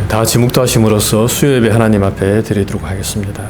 다 같이 묵도하심으로써 수요예배 하나님 앞에 드리도록 하겠습니다.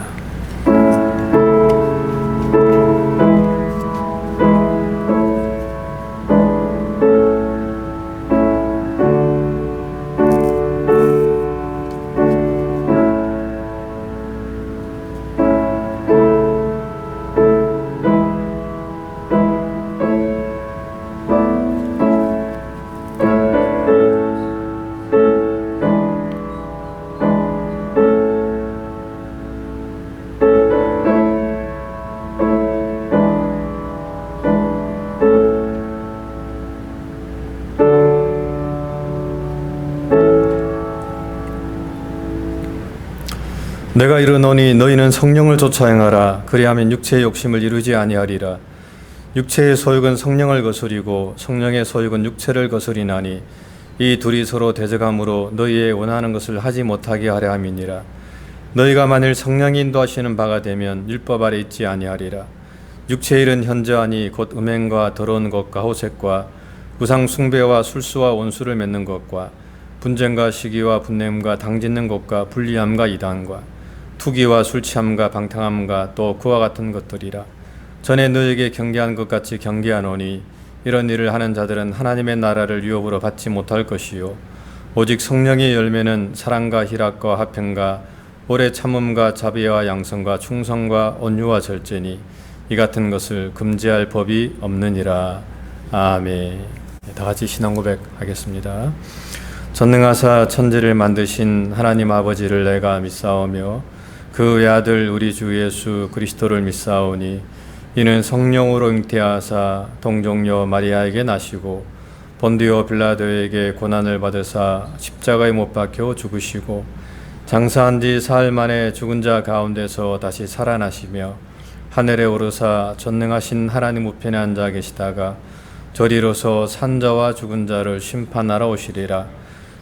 내가 이르노니 너희는 성령을 쫓아 행하라. 그리하면 육체의 욕심을 이루지 아니하리라. 육체의 소욕은 성령을 거스리고 성령의 소욕은 육체를 거스리나니 이 둘이 서로 대적함으로 너희의 원하는 것을 하지 못하게 하려 함이니라. 너희가 만일 성령이 인도하시는 바가 되면 율법 아래 있지 아니하리라. 육체의 일은 현저하니 곧 음행과 더러운 것과 호색과 우상 숭배와 술수와 원수를 맺는 것과 분쟁과 시기와 분냄과 당짓는 것과 불리함과 이단과 투기와 술취함과 방탕함과 또 그와 같은 것들이라. 전에 너에게 경계한 것 같이 경계하노니 이런 일을 하는 자들은 하나님의 나라를 유업으로 받지 못할 것이요 오직 성령의 열매는 사랑과 희락과 화평과 오래 참음과 자비와 양성과 충성과 온유와 절제니 이 같은 것을 금지할 법이 없느니라. 아멘. 다 같이 신앙 고백하겠습니다. 전능하사 천지를 만드신 하나님 아버지를 내가 믿사오며 그 외아들 우리 주 예수 그리스도를 믿사오니 이는 성령으로 잉태하사 동정녀 마리아에게 나시고 본디오 빌라도에게 고난을 받으사 십자가에 못 박혀 죽으시고 장사한 지 사흘 만에 죽은 자 가운데서 다시 살아나시며 하늘에 오르사 전능하신 하나님 우편에 앉아 계시다가 저리로서 산자와 죽은 자를 심판하러 오시리라.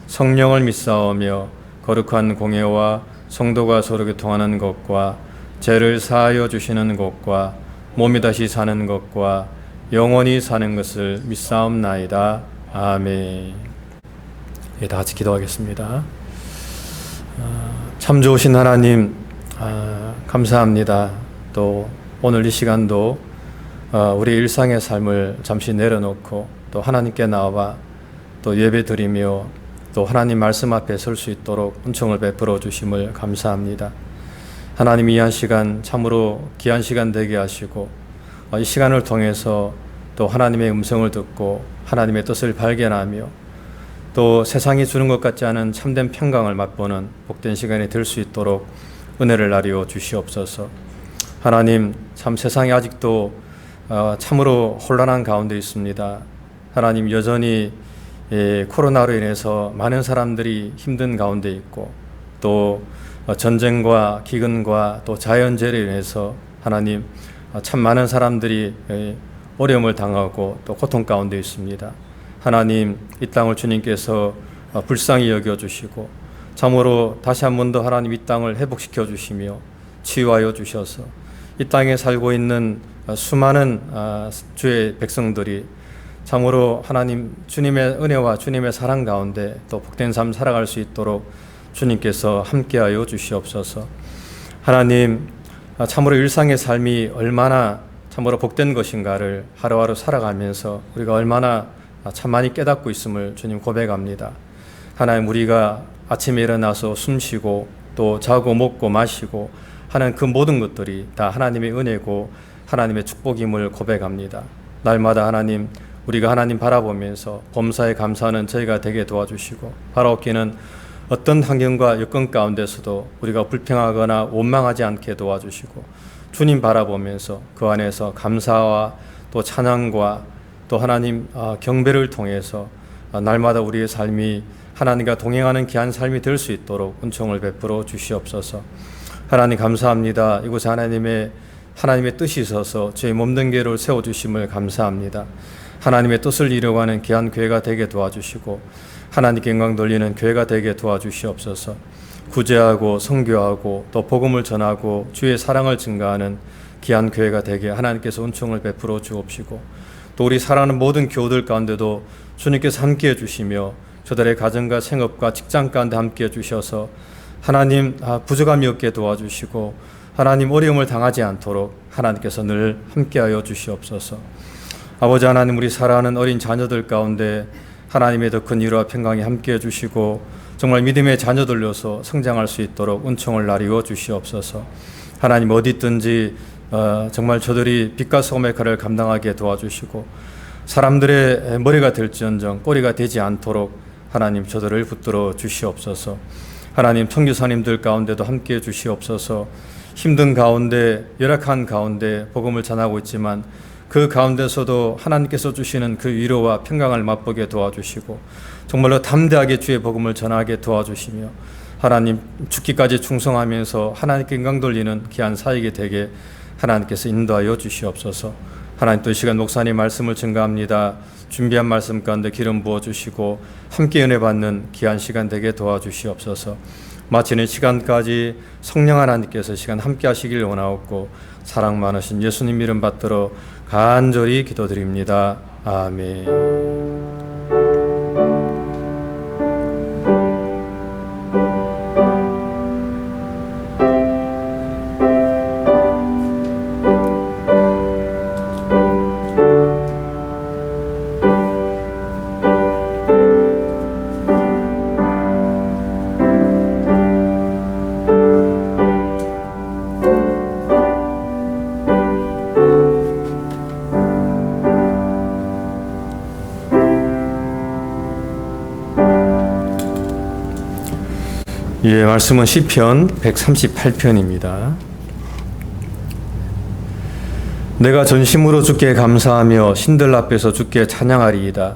성령을 믿사오며 거룩한 공예와 성도가 서로 교통하는 것과 죄를 사하여 주시는 것과 몸이 다시 사는 것과 영원히 사는 것을 믿사옵나이다. 아멘. 다 같이 기도하겠습니다. 참 좋으신 하나님, 감사합니다. 또 오늘 이 시간도 우리 일상의 삶을 잠시 내려놓고 또 하나님께 나와 또 예배드리며 또 하나님 말씀 앞에 설 수 있도록 은총을 베풀어 주심을 감사합니다. 하나님 이 한 시간 참으로 귀한 시간 되게 하시고 이 시간을 통해서 또 하나님의 음성을 듣고 하나님의 뜻을 발견하며 또 세상이 주는 것 같지 않은 참된 평강을 맛보는 복된 시간이 될 수 있도록 은혜를 나리어 주시옵소서. 하나님, 참 세상이 아직도 참으로 혼란한 가운데 있습니다. 하나님, 여전히 코로나로 인해서 많은 사람들이 힘든 가운데 있고 또 전쟁과 기근과 또 자연재해로 인해서 하나님 참 많은 사람들이 어려움을 당하고 또 고통 가운데 있습니다. 하나님, 이 땅을 주님께서 불쌍히 여겨주시고 참으로 다시 한 번 더 하나님 이 땅을 회복시켜 주시며 치유하여 주셔서 이 땅에 살고 있는 수많은 주의 백성들이 참으로 하나님 주님의 은혜와 주님의 사랑 가운데 또 복된 삶 살아갈 수 있도록 주님께서 함께하여 주시옵소서. 하나님, 참으로 일상의 삶이 얼마나 참으로 복된 것인가를 하루하루 살아가면서 우리가 얼마나 참 많이 깨닫고 있음을 주님 고백합니다. 하나님, 우리가 아침에 일어나서 숨쉬고 또 자고 먹고 마시고 하는 그 모든 것들이 다 하나님의 은혜고 하나님의 축복임을 고백합니다. 날마다 하나님, 우리가 하나님 바라보면서 범사에 감사하는 저희가 되게 도와주시고 바라옵기는 어떤 환경과 여건 가운데서도 우리가 불평하거나 원망하지 않게 도와주시고 주님 바라보면서 그 안에서 감사와 또 찬양과 또 하나님 경배를 통해서 날마다 우리의 삶이 하나님과 동행하는 귀한 삶이 될 수 있도록 은총을 베풀어 주시옵소서. 하나님 감사합니다. 이곳에 하나님의 뜻이 있어서 저희 몸된 교회를 세워주심을 감사합니다. 하나님의 뜻을 이루어가는 귀한 교회가 되게 도와주시고 하나님께 영광 돌리는 교회가 되게 도와주시옵소서. 구제하고 선교하고 또 복음을 전하고 주의 사랑을 증가하는 귀한 교회가 되게 하나님께서 은총을 베풀어 주옵시고 또 우리 살아가는 모든 교우들 가운데도 주님께서 함께해 주시며 저들의 가정과 생업과 직장 가운데 함께해 주셔서 하나님 부족함이 없게 도와주시고 하나님 어려움을 당하지 않도록 하나님께서 늘 함께하여 주시옵소서. 아버지 하나님, 우리 사랑하는 어린 자녀들 가운데 하나님의 더 큰 위로와 평강이 함께해 주시고 정말 믿음의 자녀들로서 성장할 수 있도록 은총을 나리워 주시옵소서. 하나님, 어디 있든지 정말 저들이 빛과 소금의 칼을 감당하게 도와주시고 사람들의 머리가 될지언정 꼬리가 되지 않도록 하나님 저들을 붙들어 주시옵소서. 하나님, 선교사님들 가운데도 함께해 주시옵소서. 힘든 가운데, 열악한 가운데 복음을 전하고 있지만 그 가운데서도 하나님께서 주시는 그 위로와 평강을 맛보게 도와주시고 정말로 담대하게 주의 복음을 전하게 도와주시며 하나님, 죽기까지 충성하면서 하나님께 영광 돌리는 귀한 사역이 되게 하나님께서 인도하여 주시옵소서. 하나님, 또 이 시간 목사님 말씀을 증거합니다. 준비한 말씀 가운데 기름 부어주시고 함께 은혜 받는 귀한 시간 되게 도와주시옵소서. 마치는 시간까지 성령 하나님께서 시간 함께 하시길 원하옵고 사랑 많으신 예수님 이름 받들어 간절히 기도드립니다. 아멘. 예, 말씀은 시편 138편입니다. 내가 전심으로 주께 감사하며 신들 앞에서 주께 찬양하리이다.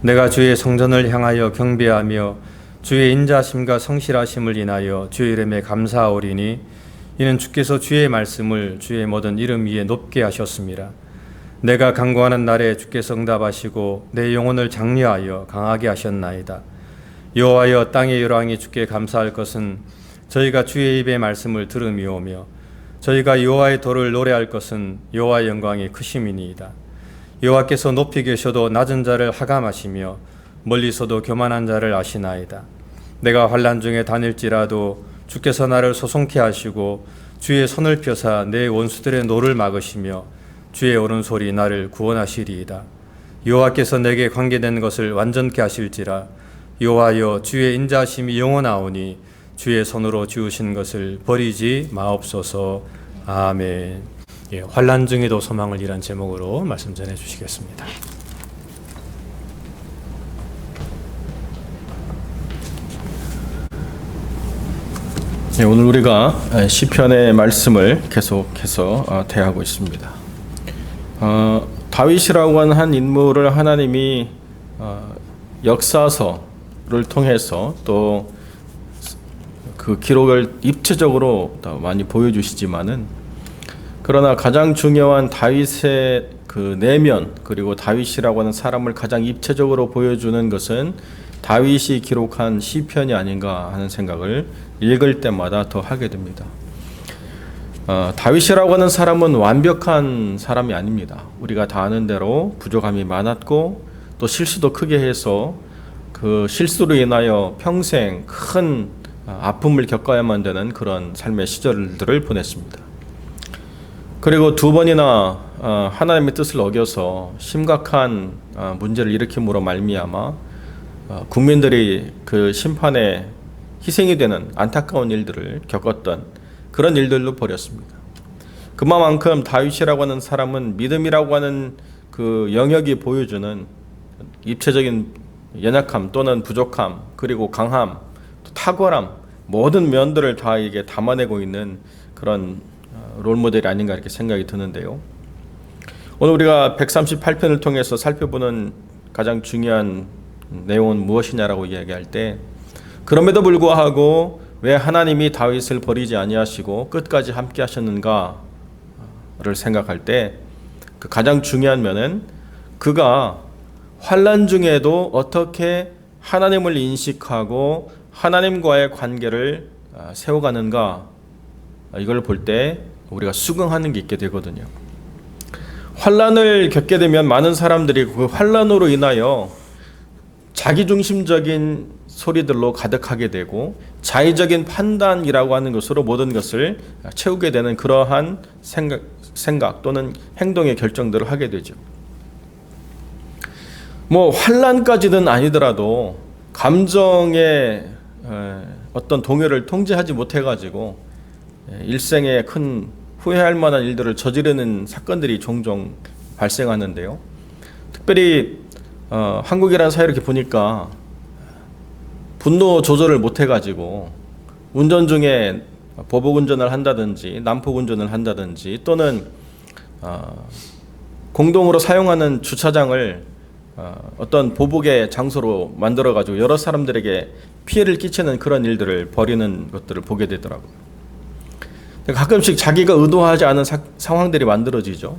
내가 주의 성전을 향하여 경배하며 주의 인자심과 성실하심을 인하여 주의 이름에 감사하오리니 이는 주께서 주의 말씀을 주의 모든 이름 위에 높게 하셨습니다. 내가 간구하는 날에 주께서 응답하시고 내 영혼을 장려하여 강하게 하셨나이다. 여호와여, 땅의 열왕이 주께 감사할 것은 저희가 주의 입의 말씀을 들음이오며 저희가 여호와의 도를 노래할 것은 여호와의 영광이 크심이니이다. 여호와께서 높이 계셔도 낮은 자를 하감하시며 멀리서도 교만한 자를 아시나이다. 내가 환난 중에 다닐지라도 주께서 나를 소송케 하시고 주의 손을 펴사 내 원수들의 노를 막으시며 주의 오른손이 나를 구원하시리이다. 여호와께서 내게 관계된 것을 완전케 하실지라. 여호와여, 주의 인자심이 영원하오니 주의 손으로 지으신 것을 버리지 마옵소서. 아멘. 예, 환난 중에도 소망을 이란 제목으로 말씀 전해 주시겠습니다. 네, 오늘 우리가 시편의 말씀을 계속해서 대하고 있습니다. 다윗이라고 하는 한 인물을 하나님이 역사서를 통해서 또 그 기록을 입체적으로 많이 보여주시지만은, 그러나 가장 중요한 다윗의 그 내면, 그리고 다윗이라고 하는 사람을 가장 입체적으로 보여주는 것은 다윗이 기록한 시편이 아닌가 하는 생각을 읽을 때마다 더 하게 됩니다. 다윗이라고 하는 사람은 완벽한 사람이 아닙니다. 우리가 다 아는 대로 부족함이 많았고 또 실수도 크게 해서 그 실수로 인하여 평생 큰 아픔을 겪어야만 되는 그런 삶의 시절들을 보냈습니다. 그리고 두 번이나 하나님의 뜻을 어겨서 심각한 문제를 일으킴으로 말미암아 국민들이 그 심판에 희생이 되는 안타까운 일들을 겪었던 그런 일들로 벌였습니다. 그만큼 다윗이라고 하는 사람은 믿음이라고 하는 그 영역이 보여주는 입체적인 연약함 또는 부족함, 그리고 강함, 탁월함, 모든 면들을 다 이게 담아내고 있는 그런 롤모델이 아닌가 이렇게 생각이 드는데요. 오늘 우리가 138편을 통해서 살펴보는 가장 중요한 내용은 무엇이냐라고 이야기할 때, 그럼에도 불구하고 왜 하나님이 다윗을 버리지 아니하시고 끝까지 함께 하셨는가를 생각할 때, 그 가장 중요한 면은 그가 환난 중에도 어떻게 하나님을 인식하고 하나님과의 관계를 세워가는가, 이걸 볼 때 우리가 수긍하는 게 있게 되거든요. 환난을 겪게 되면 많은 사람들이 그 환난으로 인하여 자기중심적인 소리들로 가득하게 되고 자의적인 판단이라고 하는 것으로 모든 것을 채우게 되는 그러한 생각 또는 행동의 결정들을 하게 되죠. 뭐 환난까지는 아니더라도 감정의 어떤 동요를 통제하지 못해가지고 일생에 큰 후회할 만한 일들을 저지르는 사건들이 종종 발생하는데요. 특별히 한국이라는 사회를 이렇게 보니까 분노 조절을 못해가지고 운전 중에 보복 운전을 한다든지 난폭 운전을 한다든지 또는 공동으로 사용하는 주차장을 어떤 보복의 장소로 만들어가지고 여러 사람들에게 피해를 끼치는 그런 일들을 벌이는 것들을 보게 되더라고요. 가끔씩 자기가 의도하지 않은 상황들이 만들어지죠.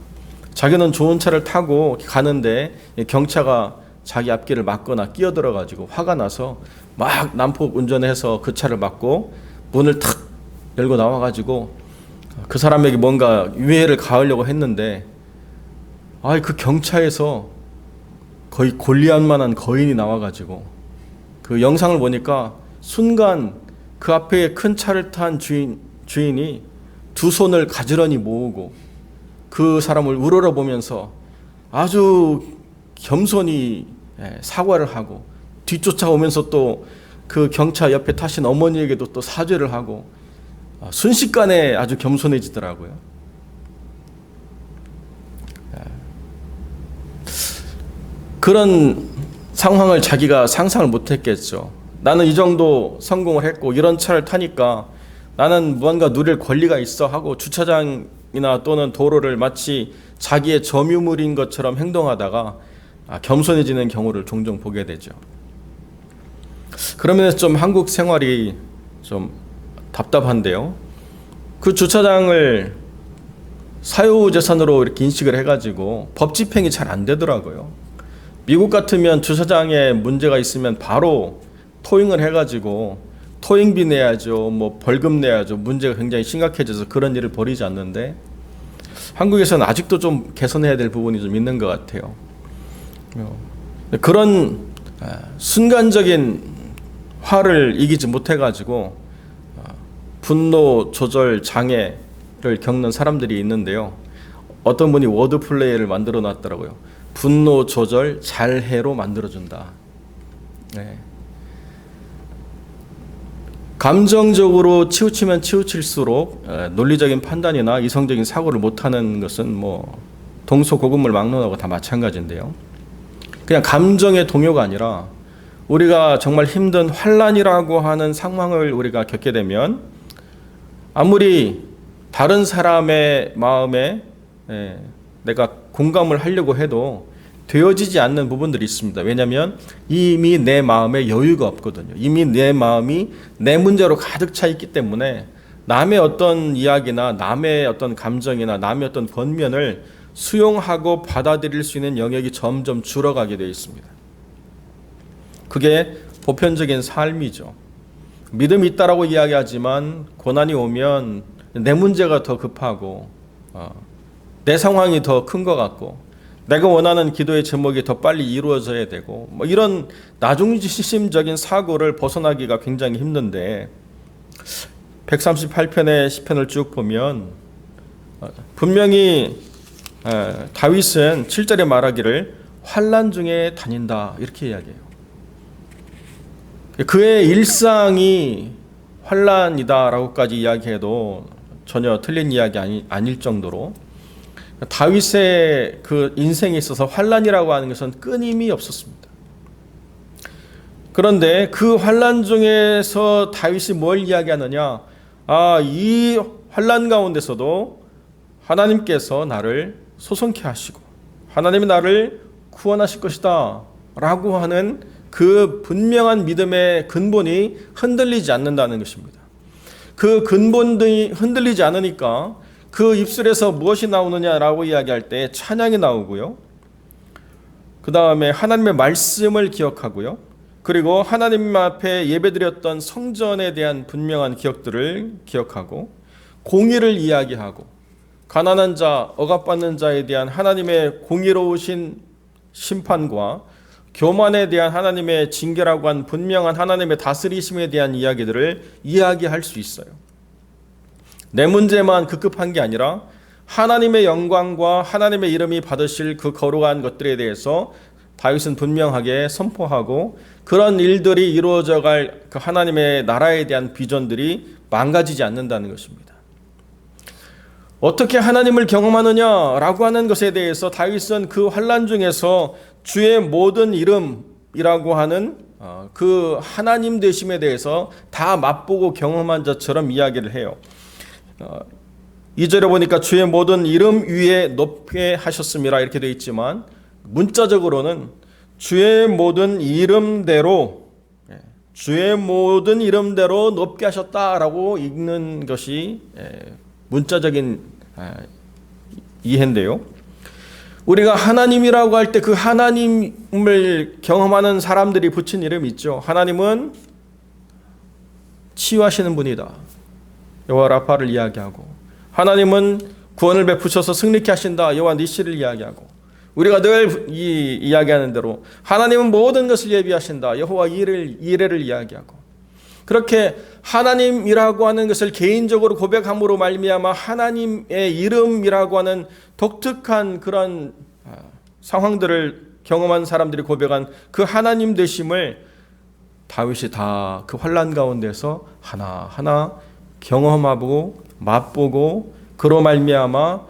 자기는 좋은 차를 타고 가는데 경차가 자기 앞길을 막거나 끼어들어가지고 화가 나서 막 난폭 운전해서 그 차를 막고 문을 탁 열고 나와가지고 그 사람에게 뭔가 유해를 가하려고 했는데 그 경차에서 거의 골리앗만한 거인이 나와가지고 그 영상을 보니까 순간 그 앞에 큰 차를 탄 주인이 두 손을 가지런히 모으고 그 사람을 우러러보면서 아주 겸손히 사과를 하고 뒤쫓아오면서 또 그 경차 옆에 타신 어머니에게도 또 사죄를 하고 순식간에 아주 겸손해지더라고요. 그런 상황을 자기가 상상을 못했겠죠. 나는 이 정도 성공을 했고 이런 차를 타니까 나는 무언가 누릴 권리가 있어 하고 주차장이나 또는 도로를 마치 자기의 점유물인 것처럼 행동하다가 겸손해지는 경우를 종종 보게 되죠. 그러면서 좀 한국 생활이 좀 답답한데요. 그 주차장을 사유재산으로 이렇게 인식을 해가지고 법 집행이 잘 안 되더라고요. 미국 같으면 주차장에 문제가 있으면 바로 토잉을 해가지고 토잉비 내야죠, 뭐 벌금 내야죠. 문제가 굉장히 심각해져서 그런 일을 벌이지 않는데 한국에서는 아직도 좀 개선해야 될 부분이 좀 있는 것 같아요. 그런 순간적인 화를 이기지 못해가지고 분노 조절 장애를 겪는 사람들이 있는데요. 어떤 분이 워드 플레이를 만들어 놨더라고요. 분노 조절 잘해로 만들어준다. 네. 감정적으로 치우치면 치우칠수록 논리적인 판단이나 이성적인 사고를 못하는 것은 뭐 동서고금을 막론하고 다 마찬가지인데요. 그냥 감정의 동요가 아니라 우리가 정말 힘든 환난이라고 하는 상황을 우리가 겪게 되면 아무리 다른 사람의 마음에 내가 공감을 하려고 해도 되어지지 않는 부분들이 있습니다. 왜냐하면 이미 내 마음에 여유가 없거든요. 이미 내 마음이 내 문제로 가득 차 있기 때문에 남의 어떤 이야기나 남의 어떤 감정이나 남의 어떤 권면을 수용하고 받아들일 수 있는 영역이 점점 줄어가게 되어 있습니다. 그게 보편적인 삶이죠. 믿음이 있다라고 이야기하지만 고난이 오면 내 문제가 더 급하고 내 상황이 더 큰 것 같고 내가 원하는 기도의 제목이 더 빨리 이루어져야 되고 뭐 이런 나중심적인 사고를 벗어나기가 굉장히 힘든데 138편의 시편을 쭉 보면 분명히 다윗은 7절에 말하기를 환난 중에 다닌다 이렇게 이야기해요. 그의 일상이 환난이다라고까지 이야기해도 전혀 틀린 이야기 아닐 정도로 다윗의 그 인생에 있어서 환난이라고 하는 것은 끊임이 없었습니다. 그런데 그 환난 중에서 다윗이 뭘 이야기하느냐? 이 환난 가운데서도 하나님께서 나를 소송케 하시고 하나님이 나를 구원하실 것이다 라고 하는 그 분명한 믿음의 근본이 흔들리지 않는다는 것입니다. 그 근본이 흔들리지 않으니까 그 입술에서 무엇이 나오느냐라고 이야기할 때 찬양이 나오고요. 그 다음에 하나님의 말씀을 기억하고요. 그리고 하나님 앞에 예배드렸던 성전에 대한 분명한 기억들을 기억하고 공의를 이야기하고 가난한 자, 억압받는 자에 대한 하나님의 공의로우신 심판과 교만에 대한 하나님의 징계라고 한 분명한 하나님의 다스리심에 대한 이야기들을 이야기할 수 있어요. 내 문제만 급급한 게 아니라 하나님의 영광과 하나님의 이름이 받으실 그 거룩한 것들에 대해서 다윗은 분명하게 선포하고 그런 일들이 이루어져갈 그 하나님의 나라에 대한 비전들이 망가지지 않는다는 것입니다. 어떻게 하나님을 경험하느냐라고 하는 것에 대해서 다윗은 그 환난 중에서 주의 모든 이름이라고 하는 그 하나님 되심에 대해서 다 맛보고 경험한 자처럼 이야기를 해요. 2절에 보니까 주의 모든 이름 위에 높게 하셨음이라 이렇게 되어 있지만 문자적으로는 주의 모든 이름대로 높게 하셨다라고 읽는 것이 문자적인 이해인데요. 우리가 하나님이라고 할 때 그 하나님을 경험하는 사람들이 붙인 이름이 있죠. 하나님은 치유하시는 분이다. 여호와 라파를 이야기하고, 하나님은 구원을 베푸셔서 승리케 하신다. 여호와 니시를 이야기하고, 우리가 늘 이야기하는 대로 하나님은 모든 것을 예비하신다. 여호와 이레를 이야기하고, 그렇게 하나님이라고 하는 것을 개인적으로 고백함으로 말미암아 하나님의 이름이라고 하는 독특한 그런 상황들을 경험한 사람들이 고백한 그 하나님 되심을 다윗이 다 그 환난 가운데서 하나하나 경험하고 맛보고 그로 말미암아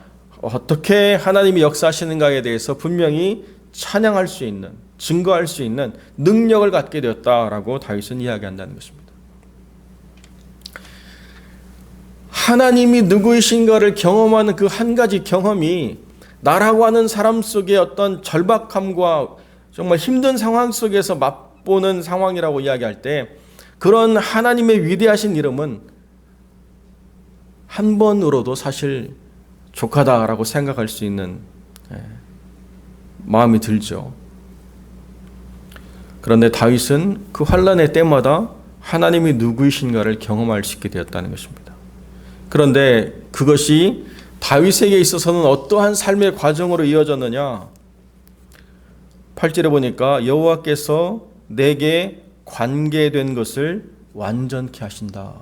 어떻게 하나님이 역사하시는가에 대해서 분명히 찬양할 수 있는, 증거할 수 있는 능력을 갖게 되었다라고 다윗은 이야기한다는 것입니다. 하나님이 누구이신가를 경험하는 그 한 가지 경험이 나라고 하는 사람 속의 어떤 절박함과 정말 힘든 상황 속에서 맛보는 상황이라고 이야기할 때 그런 하나님의 위대하신 이름은 한 번으로도 사실 족하다라고 생각할 수 있는 마음이 들죠. 그런데 다윗은 그 환난의 때마다 하나님이 누구이신가를 경험할 수 있게 되었다는 것입니다. 그런데 그것이 다윗에게 있어서는 어떠한 삶의 과정으로 이어졌느냐? 8절에 보니까 여호와께서 내게 관계된 것을 완전케 하신다.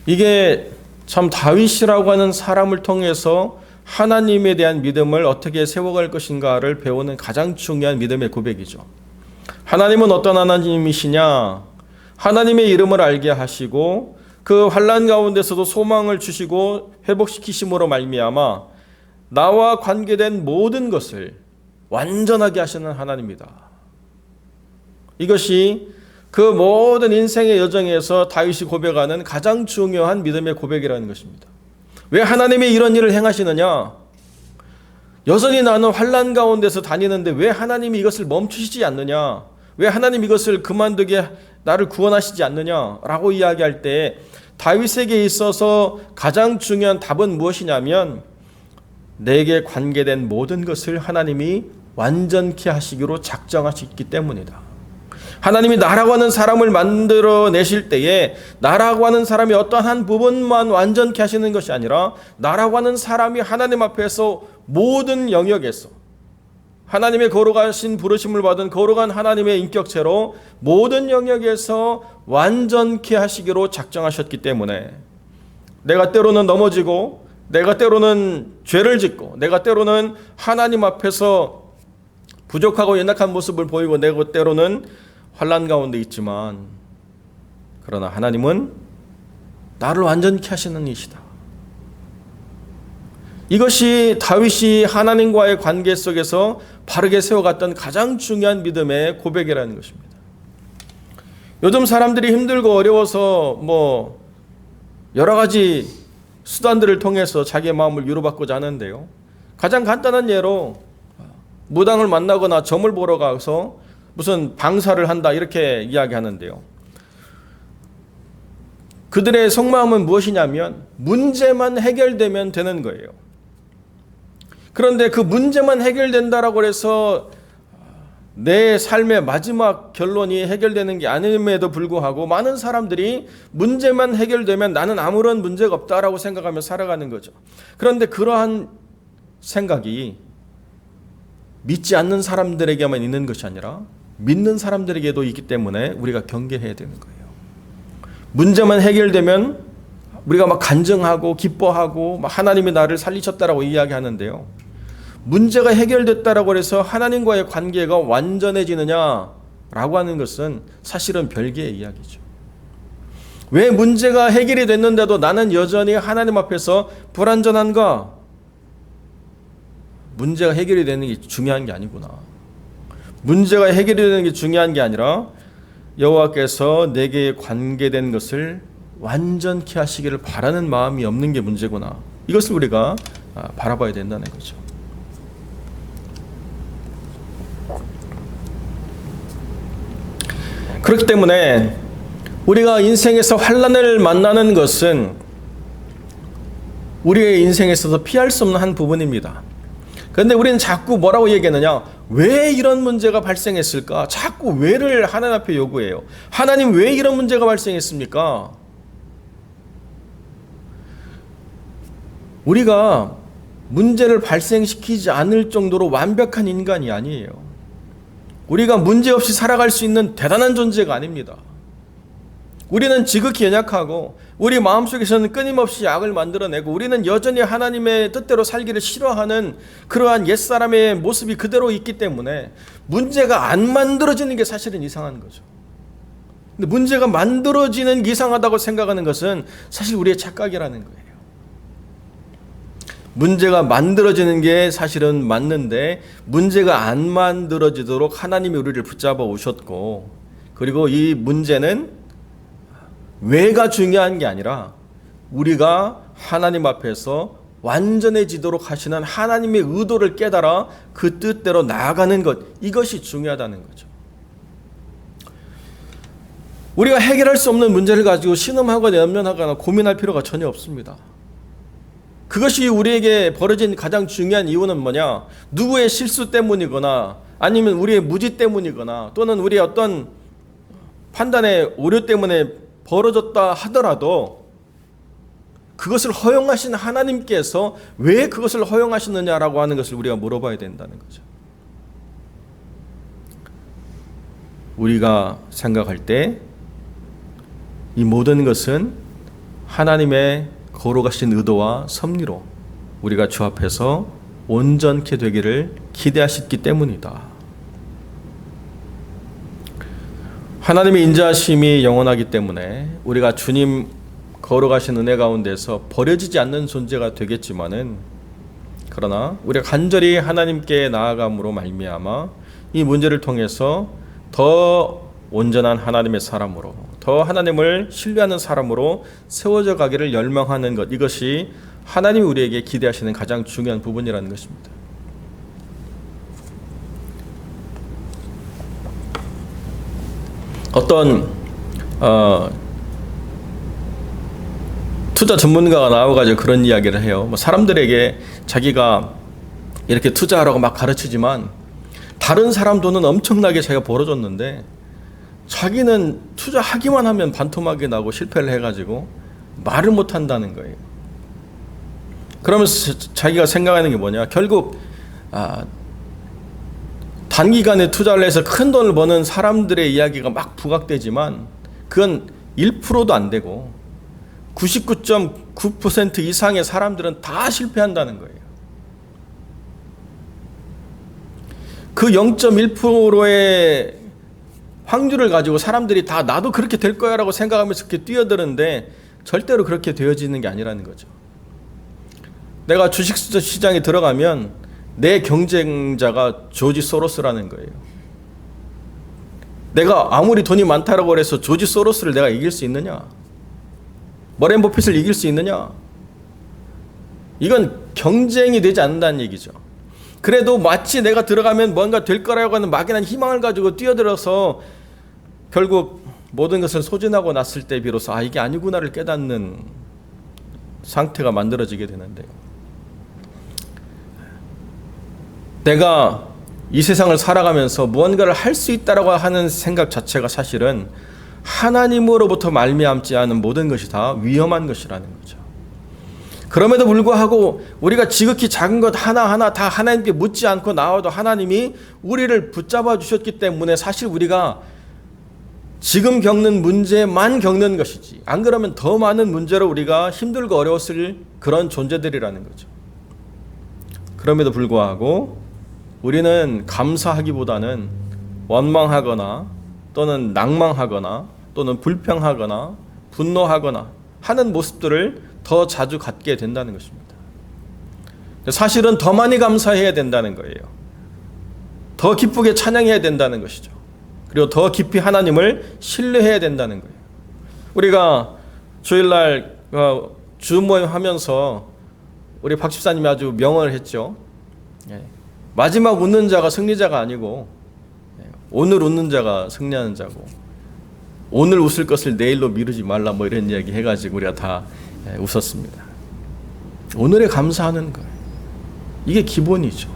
이게 참 다윗이라고 하는 사람을 통해서 하나님에 대한 믿음을 어떻게 세워갈 것인가를 배우는 가장 중요한 믿음의 고백이죠. 하나님은 어떤 하나님이시냐? 하나님의 이름을 알게 하시고 그 환난 가운데서도 소망을 주시고 회복시키심으로 말미암아 나와 관계된 모든 것을 완전하게 하시는 하나님이다. 이것이 그 모든 인생의 여정에서 다윗이 고백하는 가장 중요한 믿음의 고백이라는 것입니다. 왜 하나님이 이런 일을 행하시느냐? 여전히 나는 환난 가운데서 다니는데 왜 하나님이 이것을 멈추시지 않느냐? 왜 하나님 이것을 그만두게 나를 구원하시지 않느냐라고 이야기할 때 다윗에게 있어서 가장 중요한 답은 무엇이냐면 내게 관계된 모든 것을 하나님이 완전케 하시기로 작정하셨기 때문이다. 하나님이 나라고 하는 사람을 만들어내실 때에 나라고 하는 사람이 어떠한 부분만 완전케 하시는 것이 아니라 나라고 하는 사람이 하나님 앞에서 모든 영역에서 하나님의 거룩하신 부르심을 받은 거룩한 하나님의 인격체로 모든 영역에서 완전케 하시기로 작정하셨기 때문에 내가 때로는 넘어지고 내가 때로는 죄를 짓고 내가 때로는 하나님 앞에서 부족하고 연약한 모습을 보이고 내가 때로는 환난 가운데 있지만 그러나 하나님은 나를 완전케 하시는 이시다. 이것이 다윗이 하나님과의 관계 속에서 바르게 세워갔던 가장 중요한 믿음의 고백이라는 것입니다. 요즘 사람들이 힘들고 어려워서 여러 가지 수단들을 통해서 자기의 마음을 위로받고자 하는데요. 가장 간단한 예로 무당을 만나거나 점을 보러 가서 무슨 방사를 한다 이렇게 이야기하는데요. 그들의 속마음은 무엇이냐면 문제만 해결되면 되는 거예요. 그런데 그 문제만 해결된다라고 해서 내 삶의 마지막 결론이 해결되는 게 아님에도 불구하고 많은 사람들이 문제만 해결되면 나는 아무런 문제가 없다라고 생각하며 살아가는 거죠. 그런데 그러한 생각이 믿지 않는 사람들에게만 있는 것이 아니라 믿는 사람들에게도 있기 때문에 우리가 경계해야 되는 거예요. 문제만 해결되면 우리가 막 간증하고 기뻐하고 막 하나님이 나를 살리셨다라고 이야기하는데요. 문제가 해결됐다라고 해서 하나님과의 관계가 완전해지느냐라고 하는 것은 사실은 별개의 이야기죠. 왜 문제가 해결이 됐는데도 나는 여전히 하나님 앞에서 불완전한가? 문제가 해결이 되는 게 중요한 게 아니구나. 문제가 해결이 되는 게 중요한 게 아니라 여호와께서 내게 관계된 것을 완전케 하시기를 바라는 마음이 없는 게 문제구나. 이것을 우리가 바라봐야 된다는 거죠. 그렇기 때문에 우리가 인생에서 환난을 만나는 것은 우리의 인생에서도 피할 수 없는 한 부분입니다. 그런데 우리는 자꾸 뭐라고 얘기하느냐? 왜 이런 문제가 발생했을까? 자꾸 왜를 하나님 앞에 요구해요. 하나님 왜 이런 문제가 발생했습니까? 우리가 문제를 발생시키지 않을 정도로 완벽한 인간이 아니에요. 우리가 문제없이 살아갈 수 있는 대단한 존재가 아닙니다. 우리는 지극히 연약하고 우리 마음속에서는 끊임없이 악을 만들어내고 우리는 여전히 하나님의 뜻대로 살기를 싫어하는 그러한 옛사람의 모습이 그대로 있기 때문에 문제가 안 만들어지는 게 사실은 이상한 거죠. 근데 문제가 만들어지는 게 이상하다고 생각하는 것은 사실 우리의 착각이라는 거예요. 문제가 만들어지는 게 사실은 맞는데 문제가 안 만들어지도록 하나님이 우리를 붙잡아 오셨고, 그리고 이 문제는 왜가 중요한 게 아니라 우리가 하나님 앞에서 완전해지도록 하시는 하나님의 의도를 깨달아 그 뜻대로 나아가는 것, 이것이 중요하다는 거죠. 우리가 해결할 수 없는 문제를 가지고 신음하거나 연면하거나 고민할 필요가 전혀 없습니다. 그것이 우리에게 벌어진 가장 중요한 이유는 뭐냐? 누구의 실수 때문이거나 아니면 우리의 무지 때문이거나 또는 우리의 어떤 판단의 오류 때문에 벌어졌다 하더라도 그것을 허용하신 하나님께서 왜 그것을 허용하시느냐라고 하는 것을 우리가 물어봐야 된다는 거죠. 우리가 생각할 때 이 모든 것은 하나님의 거룩하신 의도와 섭리로 우리가 주 앞에서 온전케 되기를 기대하셨기 때문이다. 하나님의 인자하심이 영원하기 때문에 우리가 주님 거룩하신 은혜 가운데서 버려지지 않는 존재가 되겠지만은, 그러나 우리가 간절히 하나님께 나아감으로 말미암아 이 문제를 통해서 더 온전한 하나님의 사람으로, 더 하나님을 신뢰하는 사람으로 세워져 가기를 열망하는 것, 이것이 하나님이 우리에게 기대하시는 가장 중요한 부분이라는 것입니다. 어떤 투자 전문가가 나와가지고 그런 이야기를 해요. 사람들에게 자기가 이렇게 투자하라고 막 가르치지만 다른 사람 돈은 엄청나게 자기가 벌어줬는데 자기는 투자하기만 하면 반토막이 나고 실패를 해가지고 말을 못한다는 거예요. 그러면서 자기가 생각하는 게 뭐냐? 결국 단기간에 투자를 해서 큰 돈을 버는 사람들의 이야기가 막 부각되지만 그건 1%도 안 되고 99.9% 이상의 사람들은 다 실패한다는 거예요. 그 0.1%의 확률을 가지고 사람들이 다 나도 그렇게 될 거야 라고 생각하면서 그렇게 뛰어드는데 절대로 그렇게 되어지는 게 아니라는 거죠. 내가 주식시장에 들어가면 내 경쟁자가 조지 소로스라는 거예요. 내가 아무리 돈이 많다라고 해서 조지 소로스를 내가 이길 수 있느냐? 워렌 버핏을 이길 수 있느냐? 이건 경쟁이 되지 않는다는 얘기죠. 그래도 마치 내가 들어가면 뭔가 될 거라고 하는 막연한 희망을 가지고 뛰어들어서 결국 모든 것을 소진하고 났을 때 비로소 이게 아니구나를 깨닫는 상태가 만들어지게 되는데요. 내가 이 세상을 살아가면서 무언가를 할 수 있다라고 하는 생각 자체가 사실은 하나님으로부터 말미암지 않은 모든 것이 다 위험한 것이라는 거죠. 그럼에도 불구하고 우리가 지극히 작은 것 하나하나 다 하나님께 묻지 않고 나와도 하나님이 우리를 붙잡아 주셨기 때문에 사실 우리가 지금 겪는 문제만 겪는 것이지, 안 그러면 더 많은 문제로 우리가 힘들고 어려웠을 그런 존재들이라는 거죠. 그럼에도 불구하고 우리는 감사하기보다는 원망하거나 또는 낭망하거나 또는 불평하거나 분노하거나 하는 모습들을 더 자주 갖게 된다는 것입니다. 사실은 더 많이 감사해야 된다는 거예요. 더 기쁘게 찬양해야 된다는 것이죠. 그리고 더 깊이 하나님을 신뢰해야 된다는 거예요. 우리가 주일날 주모임 하면서 우리 박 집사님이 아주 명언을 했죠. 마지막 웃는 자가 승리자가 아니고 오늘 웃는 자가 승리하는 자고, 오늘 웃을 것을 내일로 미루지 말라, 뭐 이런 이야기 해가지고 우리가 다 웃었습니다. 오늘에 감사하는 거예요. 이게 기본이죠.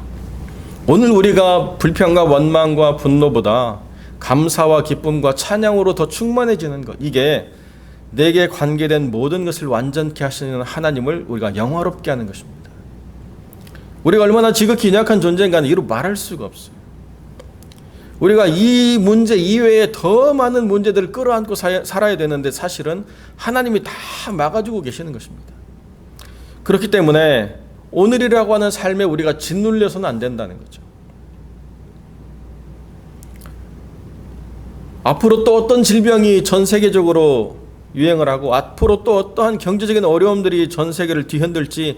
오늘 우리가 불평과 원망과 분노보다 감사와 기쁨과 찬양으로 더 충만해지는 것, 이게 내게 관계된 모든 것을 완전케 하시는 하나님을 우리가 영화롭게 하는 것입니다. 우리가 얼마나 지극히 연약한 존재인가는 이루 말할 수가 없어요. 우리가 이 문제 이외에 더 많은 문제들을 끌어안고 살아야 되는데 사실은 하나님이 다 막아주고 계시는 것입니다. 그렇기 때문에 오늘이라고 하는 삶에 우리가 짓눌려서는 안 된다는 거죠. 앞으로 또 어떤 질병이 전 세계적으로 유행을 하고 앞으로 또 어떠한 경제적인 어려움들이 전 세계를 뒤흔들지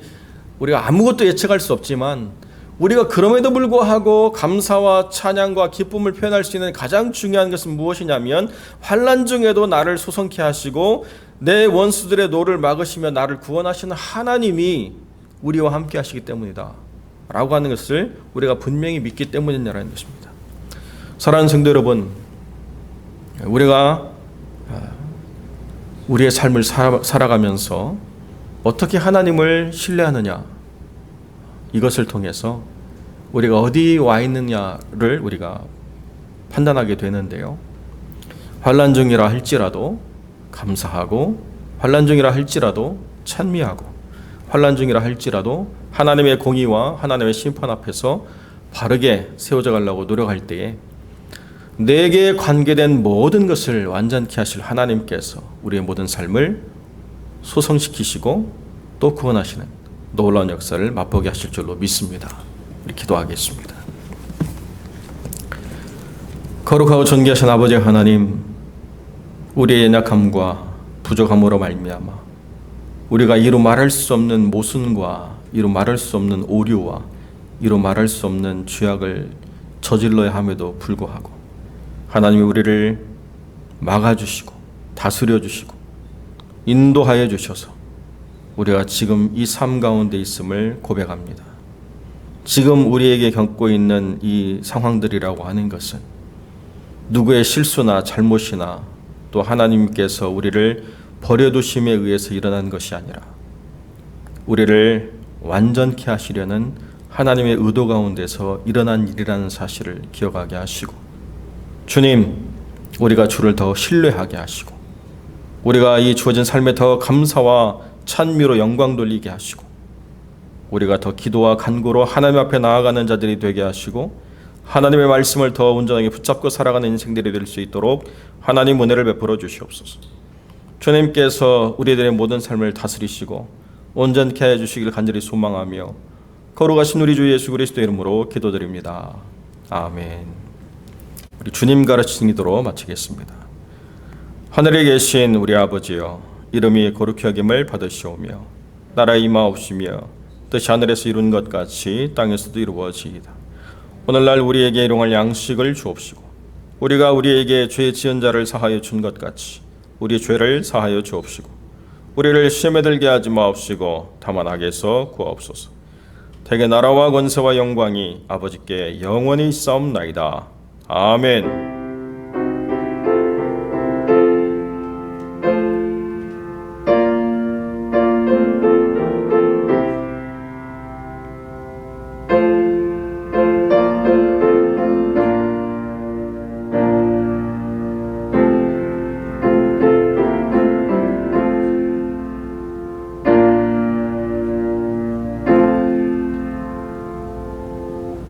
우리가 아무것도 예측할 수 없지만, 우리가 그럼에도 불구하고 감사와 찬양과 기쁨을 표현할 수 있는 가장 중요한 것은 무엇이냐면, 환난 중에도 나를 소성케 하시고 내 원수들의 노를 막으시며 나를 구원하시는 하나님이 우리와 함께 하시기 때문이다 라고 하는 것을 우리가 분명히 믿기 때문이라는 것입니다. 사랑하는 성도 여러분, 우리가 우리의 삶을 살아가면서 어떻게 하나님을 신뢰하느냐, 이것을 통해서 우리가 어디 와 있느냐를 우리가 판단하게 되는데요. 환난 중이라 할지라도 감사하고, 환난 중이라 할지라도 찬미하고, 환난 중이라 할지라도 하나님의 공의와 하나님의 심판 앞에서 바르게 세워져 가려고 노력할 때에 내게 관계된 모든 것을 완전케 하실 하나님께서 우리의 모든 삶을 소성시키시고 또 구원하시는 놀라운 역사를 맛보게 하실 줄로 믿습니다. 우리 기도하겠습니다. 거룩하고 존귀하신 아버지 하나님, 우리의 연약함과 부족함으로 말미암아 우리가 이루 말할 수 없는 모순과 이루 말할 수 없는 오류와 이루 말할 수 없는 죄악을 저질러야 함에도 불구하고 하나님이 우리를 막아주시고 다스려 주시고 인도하여 주셔서 우리가 지금 이 삶 가운데 있음을 고백합니다. 지금 우리에게 겪고 있는 이 상황들이라고 하는 것은 누구의 실수나 잘못이나 또 하나님께서 우리를 버려두심에 의해서 일어난 것이 아니라 우리를 완전케 하시려는 하나님의 의도 가운데서 일어난 일이라는 사실을 기억하게 하시고, 주님, 우리가 주를 더 신뢰하게 하시고 우리가 이 주어진 삶에 더 감사와 찬미로 영광 돌리게 하시고 우리가 더 기도와 간구로 하나님 앞에 나아가는 자들이 되게 하시고 하나님의 말씀을 더 온전하게 붙잡고 살아가는 인생들이 될 수 있도록 하나님 은혜를 베풀어 주시옵소서. 주님께서 우리들의 모든 삶을 다스리시고 온전케 하여 주시길 간절히 소망하며 거룩하신 우리 주 예수 그리스도의 이름으로 기도드립니다. 아멘. 우리 주님 가르치신 기도로 마치겠습니다. 하늘에 계신 우리 아버지여, 이름이 거룩히 여김을 받으시오며 나라 임하옵시며 뜻이 하늘에서 이룬 것 같이 땅에서도 이루어지이다. 오늘날 우리에게 일용할 양식을 주옵시고 우리가 우리에게 죄 지은 자를 사하여 준 것 같이 우리 죄를 사하여 주옵시고 우리를 시험에 들게 하지 마옵시고 다만 악에서 구하옵소서. 대개 나라와 권세와 영광이 아버지께 영원히 있사옵나이다. 아멘.